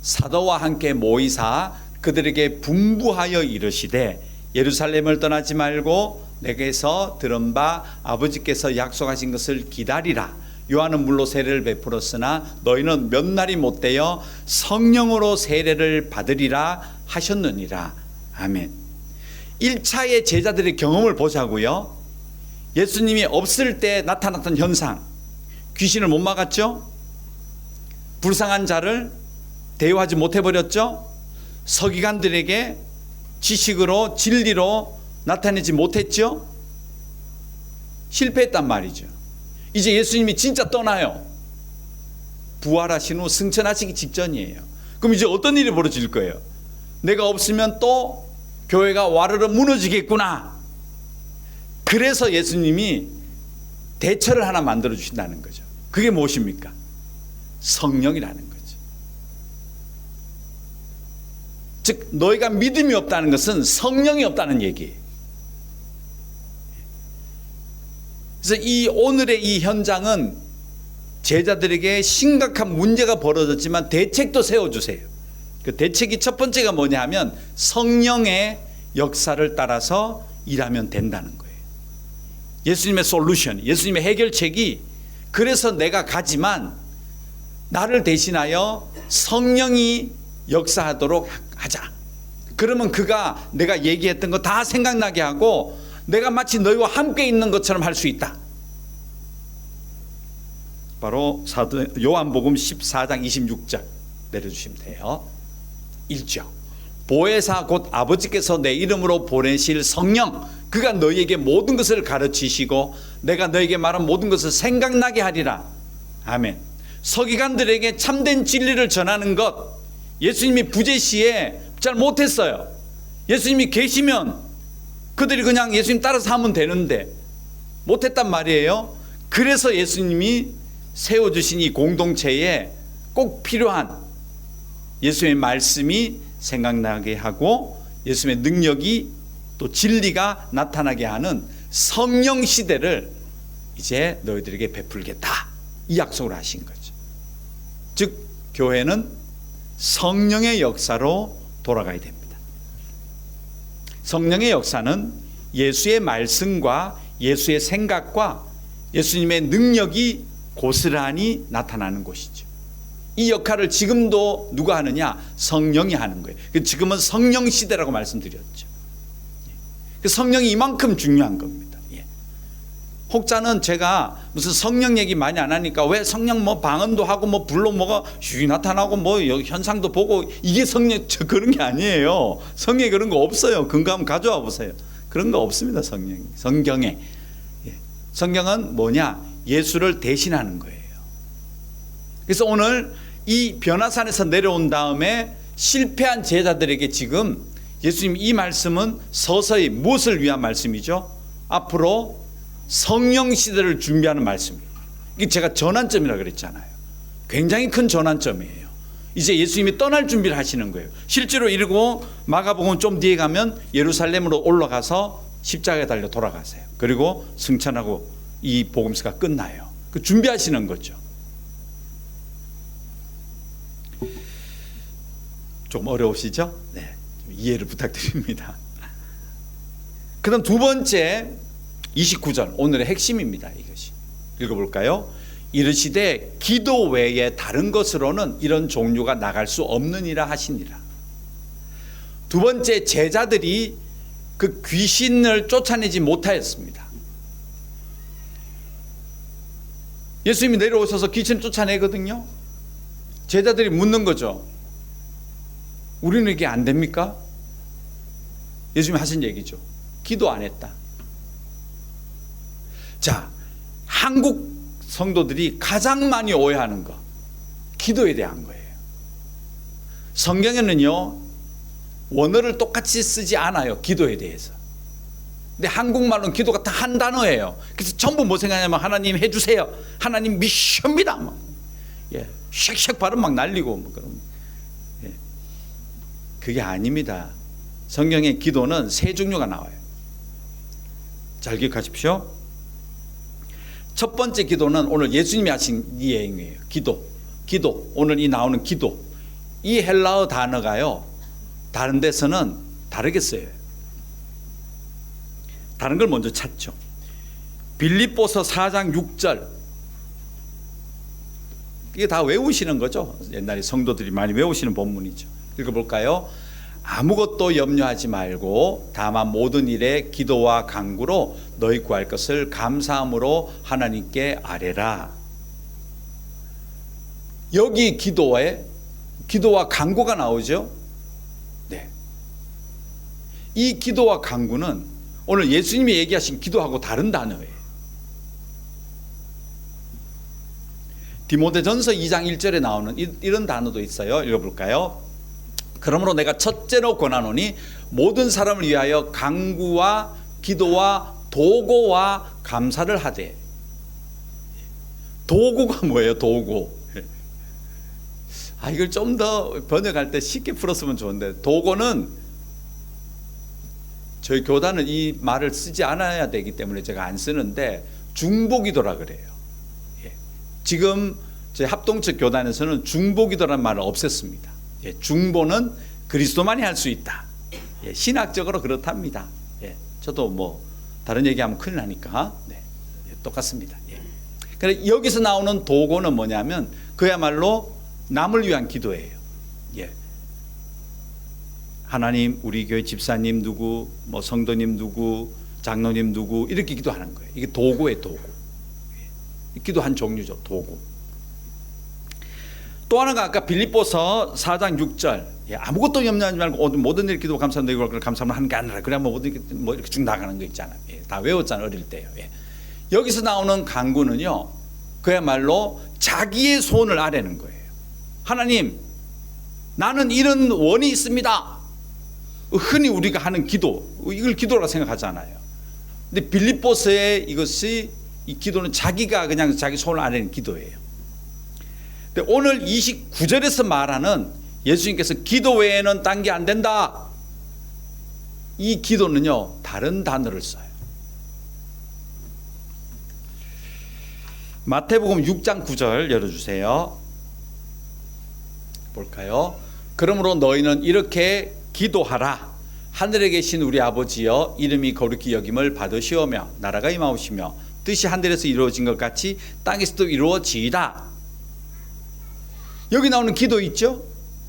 사도와 함께 모이사 그들에게 분부하여 이르시되 예루살렘을 떠나지 말고 내게서 들은 바 아버지께서 약속하신 것을 기다리라. 요한은 물로 세례를 베풀었으나 너희는 몇 날이 못되어 성령으로 세례를 받으리라 하셨느니라. 아멘. 1차의 제자들의 경험을 보자고요. 예수님이 없을 때 나타났던 현상, 귀신을 못 막았죠. 불쌍한 자를 대우하지 못해버렸죠. 서기관들에게 지식으로 진리로 나타내지 못했죠. 실패했단 말이죠. 이제 예수님이 진짜 떠나요. 부활하신 후 승천하시기 직전이에요. 그럼 이제 어떤 일이 벌어질 거예요? 내가 없으면 또 교회가 와르르 무너지겠구나. 그래서 예수님이 대처를 하나 만들어 주신다는 거죠. 그게 무엇입니까? 성령이라는 거죠. 즉 너희가 믿음이 없다는 것은 성령이 없다는 얘기예요. 그래서 이 오늘의 이 현장은 제자들에게 심각한 문제가 벌어졌지만 대책도 세워주세요. 그 대책이 첫 번째가 뭐냐 하면 성령의 역사를 따라서 일하면 된다는 거예요. 예수님의 솔루션, 예수님의 해결책이 그래서 내가 가지만 나를 대신하여 성령이 역사하도록 하자. 그러면 그가 내가 얘기했던 거 다 생각나게 하고 내가 마치 너희와 함께 있는 것처럼 할 수 있다. 바로 요한복음 14장 26절 내려주시면 돼요. 1절 보혜사 곧 아버지께서 내 이름으로 보내실 성령 그가 너희에게 모든 것을 가르치시고 내가 너희에게 말한 모든 것을 생각나게 하리라. 아멘. 서기관들에게 참된 진리를 전하는 것 예수님이 부재시에 잘 못했어요. 예수님이 계시면 그들이 그냥 예수님 따라서 하면 되는데 못했단 말이에요. 그래서 예수님이 세워주신 이 공동체에 꼭 필요한 예수님의 말씀이 생각나게 하고 예수님의 능력이 또 진리가 나타나게 하는 성령 시대를 이제 너희들에게 베풀겠다. 이 약속을 하신 거죠. 즉 교회는 성령의 역사로 돌아가야 됩니다. 성령의 역사는 예수의 말씀과 예수의 생각과 예수님의 능력이 고스란히 나타나는 곳이죠. 이 역할을 지금도 누가 하느냐? 성령이 하는 거예요. 지금은 성령 시대라고 말씀드렸죠. 성령이 이만큼 중요한 겁니다. 혹자는 제가 무슨 성령 얘기 많이 안 하니까 왜 성령 뭐 방언도 하고 뭐 불로 뭐가 휘 나타나고 뭐 현상도 보고 이게 성령 그런 게 아니에요. 성경에 그런 거 없어요. 근거 한번 가져와 보세요. 그런 거 없습니다. 성경에. 성경은 뭐냐? 예수를 대신하는 거예요. 그래서 오늘 이 변화산에서 내려온 다음에 실패한 제자들에게 지금 예수님 이 말씀은 서서히 무엇을 위한 말씀이죠? 앞으로 성령 시대를 준비하는 말씀이에요. 이게 제가 전환점이라고 그랬잖아요. 굉장히 큰 전환점이에요. 이제 예수님이 떠날 준비를 하시는 거예요. 실제로 이러고 마가복음 좀 뒤에 가면 예루살렘으로 올라가서 십자가에 달려 돌아가세요. 그리고 승천하고 이 복음서가 끝나요. 그 준비하시는 거죠. 좀 어려우시죠? 네, 이해를 부탁드립니다. 그 다음 두 번째 29절 오늘의 핵심입니다. 이것이 읽어볼까요? 이르시되 기도 외에 다른 것으로는 이런 종류가 나갈 수 없느니라 하시니라. 두 번째 제자들이 그 귀신을 쫓아내지 못하였습니다. 예수님이 내려오셔서 귀신을 쫓아내거든요. 제자들이 묻는 거죠. 우리는 이게 안 됩니까? 예수님이 하신 얘기죠. 기도 안 했다. 자, 한국 성도들이 가장 많이 오해하는 거 기도에 대한 거예요. 성경에는요 원어를 똑같이 쓰지 않아요. 기도에 대해서. 근데 한국말로는 기도가 다 한 단어예요. 그래서 전부 뭐 생각하냐면 하나님 해주세요. 하나님 미션입니다. 막. 쉑쉑 발음 막 날리고 뭐 그런. 그게 아닙니다. 성경의 기도는 세 종류가 나와요. 잘 기억하십시오. 첫 번째 기도는 오늘 예수님이 하신 이 얘기예요. 기도. 오늘 이 나오는 기도. 이 헬라어 단어가요. 다른 데서는 다르게 써요. 다른 걸 먼저 찾죠. 빌립보서 4장 6절. 이게 다 외우시는 거죠. 옛날에 성도들이 많이 외우시는 본문이죠. 읽어볼까요? 아무것도 염려하지 말고 다만 모든 일에 기도와 간구로 너희 구할 것을 감사함으로 하나님께 아뢰라. 여기 기도와 간구가 나오죠. 네. 이 기도와 간구는 오늘 예수님이 얘기하신 기도하고 다른 단어예요. 디모데전서 2장 1절에 나오는 이런 단어도 있어요. 읽어볼까요? 그러므로 내가 첫째로 권하노니 모든 사람을 위하여 간구와 기도와 도고와 감사를 하되. 도고가 뭐예요? 도고. 이걸 좀 더 번역할 때 쉽게 풀었으면 좋은데, 도고는 저희 교단은 이 말을 쓰지 않아야 되기 때문에 제가 안 쓰는데 중보기도라 그래요. 예. 지금 저희 합동측 교단에서는 중보기도라는 말을 없앴습니다. 예. 중보는 그리스도만이 할 수 있다. 예. 신학적으로 그렇답니다. 예. 저도 뭐 다른 얘기하면 큰일 나니까 네. 예. 똑같습니다. 예. 그래, 여기서 나오는 도고는 뭐냐면 그야말로 남을 위한 기도예요. 예. 하나님, 우리 교회 집사님 누구, 뭐 성도님 누구, 장로님 누구, 이렇게 기도하는 거예요. 이게 도구예요, 도구. 기도 한 종류죠, 도구. 또 하나가 아까 빌립보서 4장 6절. 예, 아무것도 염려하지 말고 모든 일 기도 감사합니다. 이걸 감사합니다 하는 게 아니라 그냥 뭐 이렇게 쭉 나가는 거 있잖아요. 예, 다 외웠잖아요, 어릴 때요. 예. 여기서 나오는 간구는요, 그야말로 자기의 손을 아뢰는 거예요. 하나님, 나는 이런 원이 있습니다. 흔히 우리가 하는 기도, 이걸 기도라고 생각하잖아요. 근데 빌립보서의 이 기도는 자기가 그냥 자기 손을 아래는 기도예요. 근데 오늘 29절에서 말하는 예수님께서 기도 외에는 딴 게 안 된다. 이 기도는요, 다른 단어를 써요. 마태복음 6장 9절 열어주세요. 볼까요? 그러므로 너희는 이렇게 기도하라. 하늘에 계신 우리 아버지여, 이름이 거룩히 여김을 받으시오며 나라가 임하오시며 뜻이 하늘에서 이루어진 것 같이 땅에서도 이루어지이다. 여기 나오는 기도 있죠?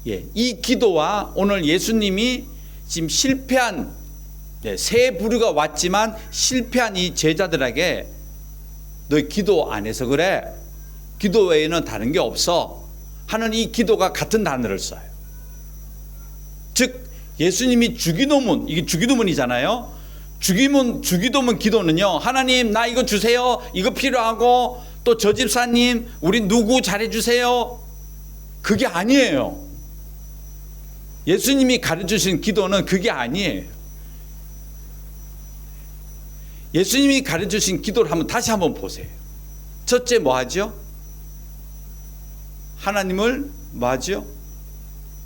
예, 이 기도와 오늘 예수님이 지금 실패한, 새 부류가 왔지만 실패한 이 제자들에게 너희 기도 안 해서 그래, 기도 외에는 다른 게 없어 하는 이 기도가 같은 단어를 써요. 즉 예수님이 주기도문, 이게 주기도문이잖아요. 주기도문 기도는요, 하나님 나 이거 주세요, 이거 필요하고, 또 저 집사님 우리 누구 잘해주세요, 그게 아니에요. 예수님이 가르쳐주신 기도는 그게 아니에요. 예수님이 가르쳐주신 기도를 다시 한번 보세요. 첫째 뭐 하죠? 하나님을 뭐 하죠?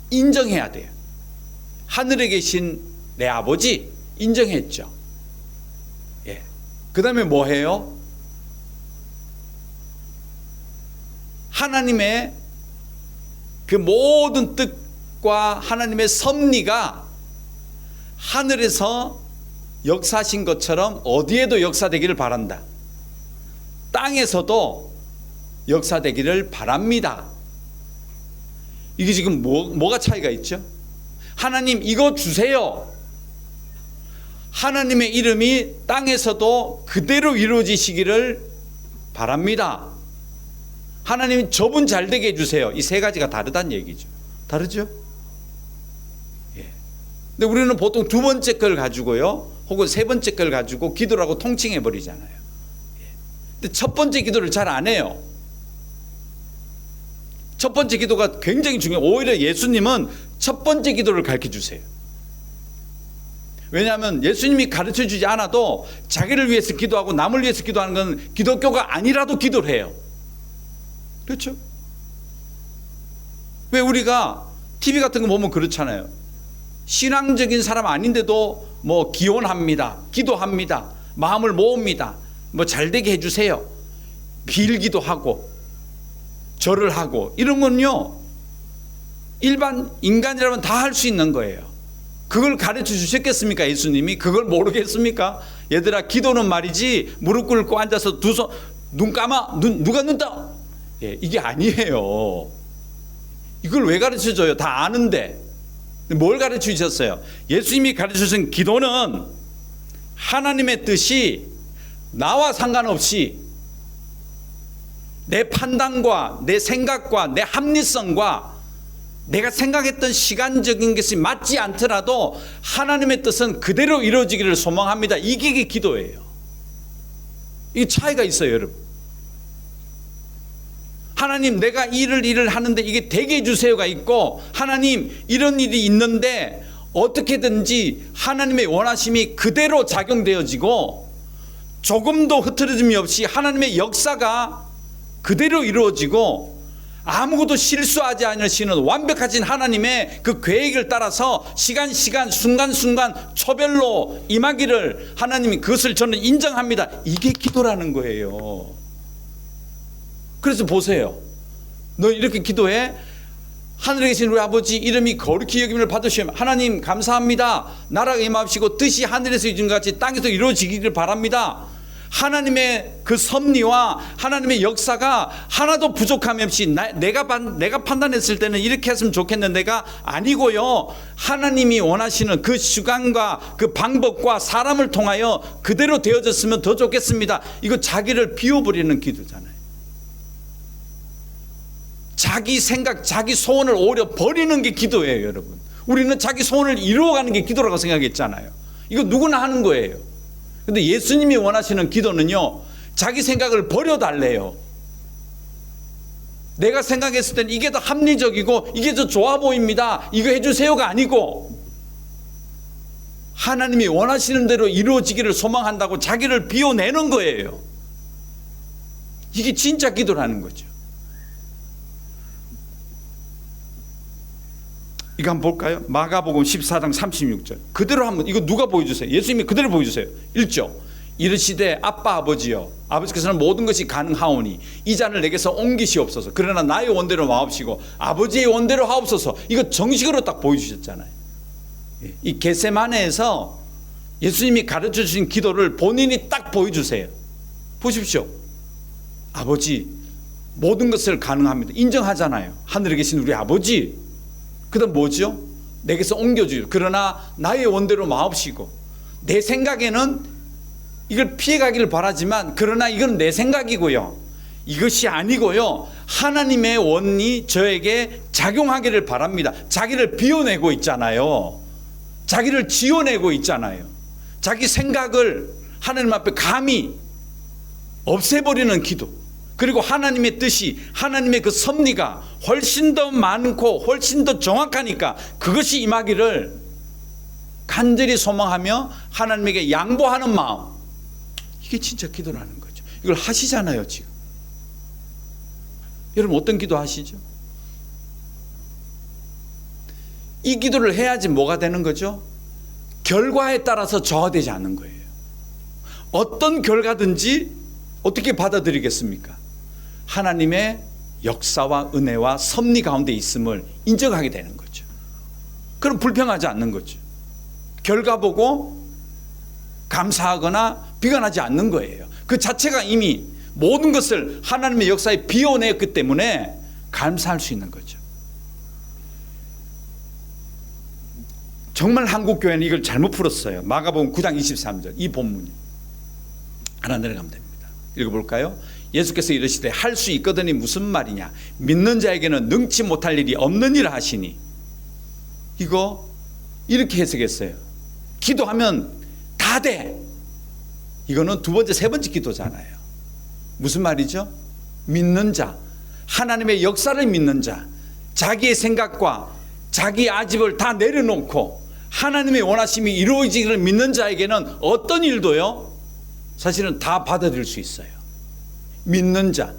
인정해야 돼요. 하늘에 계신 내 아버지 인정했죠. 예. 그 다음에 뭐 해요? 하나님의 그 모든 뜻과 하나님의 섭리가 하늘에서 역사하신 것처럼 어디에도 역사되기를 바란다. 땅에서도 역사되기를 바랍니다. 이게 지금 뭐가 차이가 있죠? 하나님 이거 주세요. 하나님의 이름이 땅에서도 그대로 이루어지시기를 바랍니다. 하나님 저분 잘 되게 해주세요. 이 세 가지가 다르다는 얘기죠. 다르죠? 예. 근데 우리는 보통 두 번째 걸 가지고요, 혹은 세 번째 걸 가지고 기도라고 통칭해 버리잖아요. 예. 근데 첫 번째 기도를 잘 안 해요. 첫 번째 기도가 굉장히 중요해요. 오히려 예수님은 첫 번째 기도를 가르쳐 주세요. 왜냐하면 예수님이 가르쳐 주지 않아도 자기를 위해서 기도하고 남을 위해서 기도하는 건 기독교가 아니라도 기도를 해요. 그렇죠? 왜 우리가 TV 같은 거 보면 그렇잖아요. 신앙적인 사람 아닌데도 뭐 기원합니다, 기도합니다, 마음을 모읍니다, 뭐 잘되게 해주세요, 빌기도 하고 절을 하고, 이런 건요 일반 인간이라면 다 할 수 있는 거예요. 그걸 가르쳐 주셨겠습니까? 예수님이 그걸 모르겠습니까? 얘들아 기도는 말이지 무릎 꿇고 앉아서 두 손, 눈 감아, 누가 눈 떠, 예, 이게 아니에요. 이걸 왜 가르쳐 줘요? 다 아는데. 뭘 가르쳐 주셨어요? 예수님이 가르쳐 주신 기도는 하나님의 뜻이 나와 상관없이 내 판단과 내 생각과 내 합리성과 내가 생각했던 시간적인 것이 맞지 않더라도 하나님의 뜻은 그대로 이루어지기를 소망합니다. 이게 기도예요. 이 차이가 있어요, 여러분. 하나님 내가 일을 하는데 이게 되게 해주세요가 있고, 하나님 이런 일이 있는데 어떻게든지 하나님의 원하심이 그대로 작용되어지고 조금도 흐트러짐이 없이 하나님의 역사가 그대로 이루어지고, 아무것도 실수하지 않으시는 완벽하신 하나님의 그 계획을 따라서 시간 순간순간 초별로 임하기를 하나님이 그것을 저는 인정합니다. 이게 기도라는 거예요. 그래서 보세요. 너 이렇게 기도해. 하늘에 계신 우리 아버지 이름이 거룩히 여김을 받으시면 하나님 감사합니다. 나라가 임하시고 뜻이 하늘에서 이룬 것 같이 땅에서 이루어지기를 바랍니다. 하나님의 그 섭리와 하나님의 역사가 하나도 부족함이 없이 내가 판단했을 때는 이렇게 했으면 좋겠는데가 아니고요. 하나님이 원하시는 그 주관과 그 방법과 사람을 통하여 그대로 되어졌으면 더 좋겠습니다. 이거 자기를 비워버리는 기도잖아요. 자기 생각, 자기 소원을 오히려 버리는 게 기도예요, 여러분. 우리는 자기 소원을 이루어가는 게 기도라고 생각했잖아요. 이거 누구나 하는 거예요. 근데 예수님이 원하시는 기도는요, 자기 생각을 버려달래요. 내가 생각했을 땐 이게 더 합리적이고 이게 더 좋아 보입니다. 이거 해주세요가 아니고 하나님이 원하시는 대로 이루어지기를 소망한다고 자기를 비워내는 거예요. 이게 진짜 기도라는 거죠. 이거 한번 볼까요? 마가복음 14장 36절. 그대로 한번, 이거 누가 보여주세요? 예수님이 그대로 보여주세요. 1절. 이르시되 아빠 아버지여, 아버지께서는 모든 것이 가능하오니 이 잔을 내게서 옮기시옵소서. 그러나 나의 원대로 마옵시고 아버지의 원대로 하옵소서. 이거 정식으로 딱 보여주셨잖아요. 이 겟세마네에서 예수님이 가르쳐 주신 기도를 본인이 딱 보여주세요. 보십시오. 아버지, 모든 것을 가능합니다. 인정하잖아요. 하늘에 계신 우리 아버지. 그 다음 뭐죠? 내게서 옮겨주요. 그러나 나의 원대로 마옵시고, 내 생각에는 이걸 피해가기를 바라지만 그러나 이건 내 생각이고요, 이것이 아니고요, 하나님의 원이 저에게 작용하기를 바랍니다. 자기를 비워내고 있잖아요. 자기를 지워내고 있잖아요. 자기 생각을 하나님 앞에 감히 없애버리는 기도. 그리고 하나님의 뜻이, 하나님의 그 섭리가 훨씬 더 많고 훨씬 더 정확하니까 그것이 임하기를 간절히 소망하며 하나님에게 양보하는 마음, 이게 진짜 기도라는 거죠. 이걸 하시잖아요 지금. 여러분 어떤 기도 하시죠? 이 기도를 해야지 뭐가 되는 거죠? 결과에 따라서 저하되지 않는 거예요. 어떤 결과든지 어떻게 받아들이겠습니까? 하나님의 역사와 은혜와 섭리 가운데 있음을 인정하게 되는 거죠. 그럼 불평하지 않는 거죠. 결과 보고 감사하거나 비관하지 않는 거예요. 그 자체가 이미 모든 것을 하나님의 역사에 비워냈기 때문에 감사할 수 있는 거죠. 정말 한국교회는 이걸 잘못 풀었어요. 마가복음 9장 23절 이 본문이. 하나 내려가면 됩니다. 읽어볼까요? 예수께서 이르시되 할 수 있거든이 무슨 말이냐, 믿는 자에게는 능치 못할 일이 없느니라 하시니. 이거 이렇게 해석했어요. 기도하면 다 돼. 이거는 두 번째 세 번째 기도잖아요. 무슨 말이죠? 믿는 자, 하나님의 역사를 믿는 자, 자기의 생각과 자기 아집을 다 내려놓고 하나님의 원하심이 이루어지기를 믿는 자에게는 어떤 일도요, 사실은 다 받아들일 수 있어요. 믿는 자,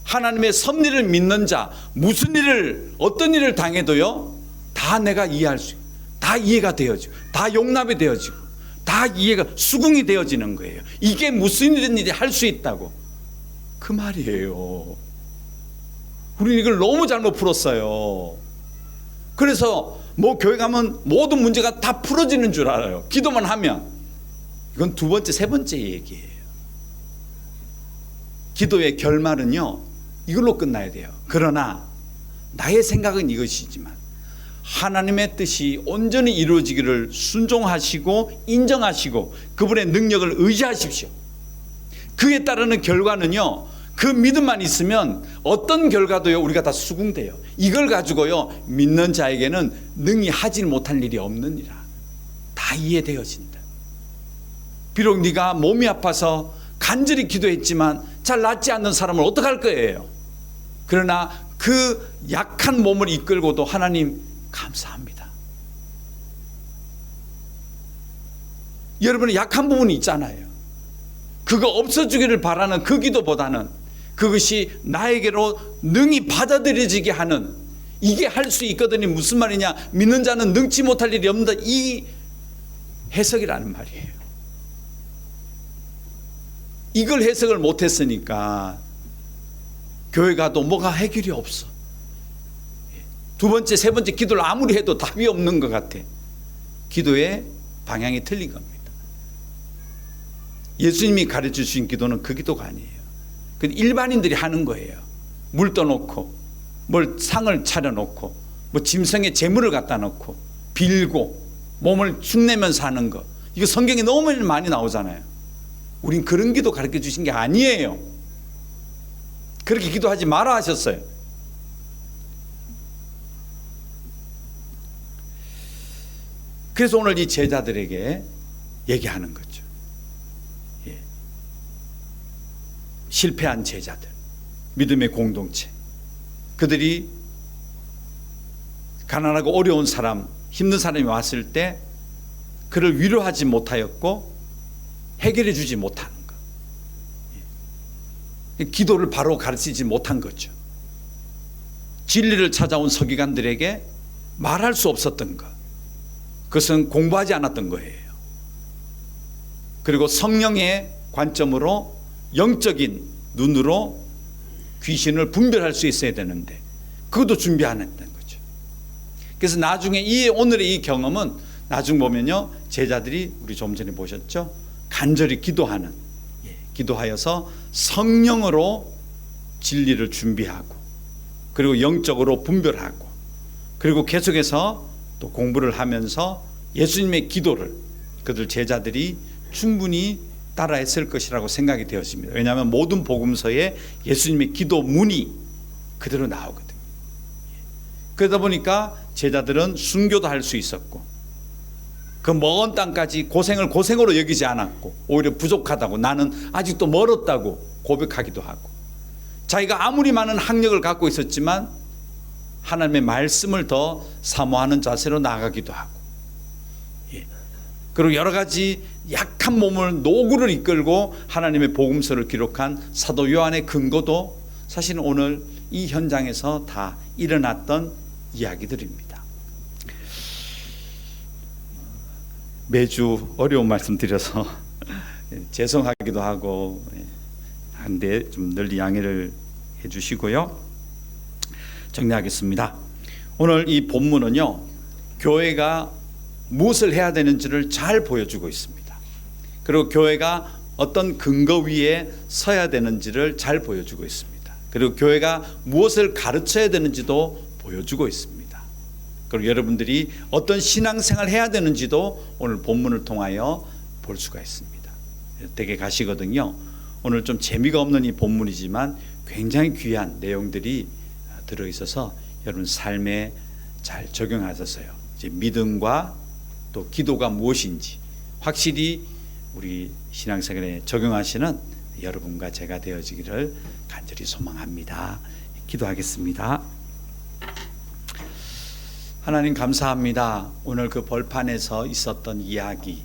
하나님의 섭리를 믿는 자, 무슨 일을, 어떤 일을 당해도요, 다 내가 이해할 수, 다 이해가 되어지고, 다 용납이 되어지고, 다 이해가, 수긍이 되어지는 거예요. 이게 무슨 일인지 할 수 있다고. 그 말이에요. 우리는 이걸 너무 잘못 풀었어요. 그래서 뭐 교회 가면 모든 문제가 다 풀어지는 줄 알아요. 기도만 하면. 이건 두 번째, 세 번째 얘기예요. 기도의 결말은요, 이걸로 끝나야 돼요. 그러나 나의 생각은 이것이지만 하나님의 뜻이 온전히 이루어지기를 순종하시고 인정하시고 그분의 능력을 의지하십시오. 그에 따르는 결과는요, 그 믿음만 있으면 어떤 결과도요, 우리가 다 수긍돼요. 이걸 가지고요, 믿는 자에게는 능히 하지 못할 일이 없느니라. 다 이해되어진다. 비록 네가 몸이 아파서 간절히 기도했지만 잘 낫지 않는 사람을 어떡할 거예요? 그러나 그 약한 몸을 이끌고도 하나님 감사합니다. 여러분은 약한 부분이 있잖아요. 그거 없어지기를 바라는 그 기도보다는 그것이 나에게로 능히 받아들여지게 하는, 이게 할 수 있거든이 무슨 말이냐, 믿는 자는 능치 못할 일이 없는다, 이 해석이라는 말이에요. 이걸 해석을 못했으니까 교회 가도 뭐가 해결이 없어. 두 번째, 세 번째 기도를 아무리 해도 답이 없는 것 같아. 기도의 방향이 틀린 겁니다. 예수님이 가르쳐 주신 기도는 그 기도가 아니에요. 그 일반인들이 하는 거예요. 물 떠놓고, 뭘 상을 차려놓고, 뭐 짐승에 재물을 갖다 놓고, 빌고, 몸을 축내면서 하는 거. 이거 성경에 너무 많이 나오잖아요. 우린 그런 기도 가르쳐 주신 게 아니에요. 그렇게 기도하지 마라 하셨어요. 그래서 오늘 이 제자들에게 얘기하는 거죠. 예. 실패한 제자들, 믿음의 공동체, 그들이 가난하고 어려운 사람, 힘든 사람이 왔을 때 그를 위로하지 못하였고 해결해 주지 못하는 것, 기도를 바로 가르치지 못한 거죠. 진리를 찾아온 서기관들에게 말할 수 없었던 것, 그것은 공부하지 않았던 거예요. 그리고 성령의 관점으로, 영적인 눈으로 귀신을 분별할 수 있어야 되는데 그것도 준비 안 했던 거죠. 그래서 나중에 오늘의 이 경험은 나중 보면요, 제자들이 우리 좀 전에 보셨죠, 간절히 기도하는, 기도하여서 성령으로 진리를 준비하고, 그리고 영적으로 분별하고, 그리고 계속해서 또 공부를 하면서 예수님의 기도를 그들 제자들이 충분히 따라했을 것이라고 생각이 되었습니다. 왜냐하면 모든 복음서에 예수님의 기도문이 그대로 나오거든요. 그러다 보니까 제자들은 순교도 할 수 있었고, 그 먼 땅까지 고생으로 여기지 않았고, 오히려 부족하다고, 나는 아직도 멀었다고 고백하기도 하고, 자기가 아무리 많은 학력을 갖고 있었지만 하나님의 말씀을 더 사모하는 자세로 나아가기도 하고, 그리고 여러 가지 약한 몸을, 노구를 이끌고 하나님의 복음서를 기록한 사도 요한의 근거도 사실은 오늘 이 현장에서 다 일어났던 이야기들입니다. 매주 어려운 말씀 드려서 죄송하기도 하고 한데 좀 늘 양해를 해 주시고요. 정리하겠습니다. 오늘 이 본문은요, 교회가 무엇을 해야 되는지를 잘 보여주고 있습니다. 그리고 교회가 어떤 근거 위에 서야 되는지를 잘 보여주고 있습니다. 그리고 교회가 무엇을 가르쳐야 되는지도 보여주고 있습니다. 그리고 여러분들이 어떤 신앙생활을 해야 되는지도 오늘 본문을 통하여 볼 수가 있습니다. 댁에 가시거든요. 오늘 좀 재미가 없는 이 본문이지만 굉장히 귀한 내용들이 들어있어서 여러분 삶에 잘 적용하셔서요, 이제 믿음과 또 기도가 무엇인지 확실히 우리 신앙생활에 적용하시는 여러분과 제가 되어지기를 간절히 소망합니다. 기도하겠습니다. 하나님 감사합니다. 오늘 그 벌판에서 있었던 이야기,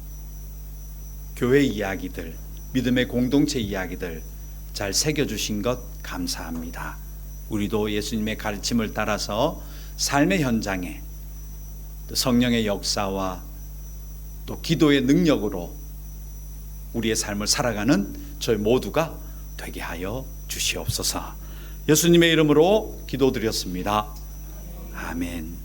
교회 이야기들, 믿음의 공동체 이야기들 잘 새겨주신 것 감사합니다. 우리도 예수님의 가르침을 따라서 삶의 현장에 성령의 역사와 또 기도의 능력으로 우리의 삶을 살아가는 저희 모두가 되게 하여 주시옵소서. 예수님의 이름으로 기도드렸습니다. 아멘.